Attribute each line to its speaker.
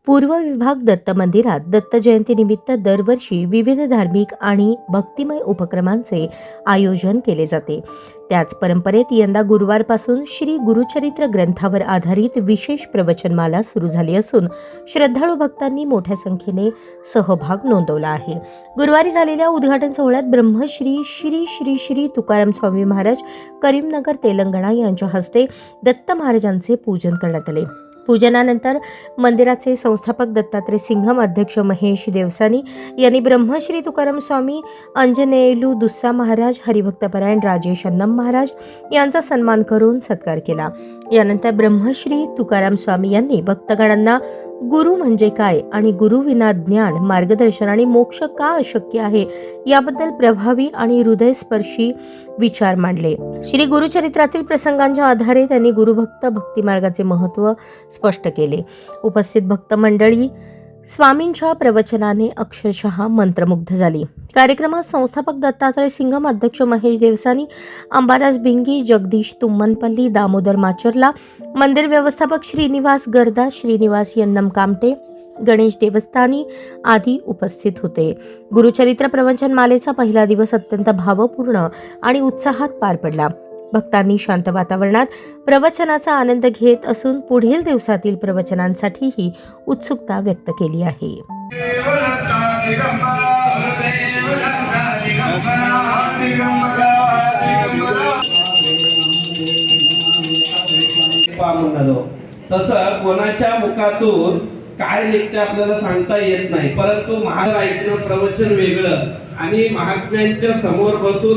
Speaker 1: पूर्व विभाग दत्त मंदिरात दत्त जयंतीनिमित्त दरवर्षी विविध धार्मिक आणि भक्तिमय उपक्रमांचे आयोजन केले जाते। त्याच परंपरेत यंदा गुरुवारपासून श्री गुरुचरित्र ग्रंथावर आधारित विशेष प्रवचनमाला सुरू झाली असून श्रद्धाळू भक्तांनी मोठ्या संख्येने सहभाग नोंदवला आहे। गुरुवारी झालेल्या उद्घाटन सोहळ्यात ब्रह्मश्री श्री श्री श्री तुकाराम स्वामी महाराज करीमनगर तेलंगणा यांच्या हस्ते दत्त महाराजांचे पूजन करण्यात आले। पूजनानंतर मंदिराचे संस्थापक दत्तात्रय सिंघम, अध्यक्ष महेश देवसानी यांनी ब्रह्मश्री तुकाराम स्वामी, अंजनेयलू दुस्सा महाराज, हरिभक्तपरायण राजेश अन्नम महाराज यांचा सन्मान करून सत्कार केला। यानंतर ब्रह्मश्री तुकाराम स्वामी यांनी भक्तगणांना गुरु म्हणजे काय आणि गुरु विना ज्ञान, मार्गदर्शन आणि मोक्ष का अशक्य आहे याबद्दल प्रभावी आणि हृदयस्पर्शी विचार मांडले। श्री गुरुचरित्रातील प्रसंगांच्या आधारे त्यांनी गुरुभक्त भक्ती मार्गाचे महत्त्व स्पष्ट केले। उपस्थित भक्त मंडळी स्वामींच्या प्रवचनाने अक्षरशः मंत्रमुग्ध झाली। कार्यक्रमात संस्थापक दत्तात्रय सिंघम, अध्यक्ष महेश देवसानी, अंबादास भिंगी, जगदीश तुम्मनपल्ली, दामोदर माचरला, मंदिर व्यवस्थापक श्रीनिवास गर्दा, श्रीनिवास यन्नम कामटे, गणेश देवस्थानी आदी उपस्थित होते। गुरुचरित्र प्रवचन मालेचा पहिला दिवस अत्यंत भावपूर्ण आणि उत्साहात पार पडला। भक्तांनी शांत वातावरणात प्रवचनाचा आनंद घेत असून पुढील दिवसातील प्रवचनांसाठीही उत्सुकता व्यक्त केली आहे।
Speaker 2: तसं कोणाच्या मुखातून काय निघते आपल्याला सांगता येत नाही, परंतु महाराज ऐकणं प्रवचन वेगळं आणि महात्म्यांच्या समोर बसून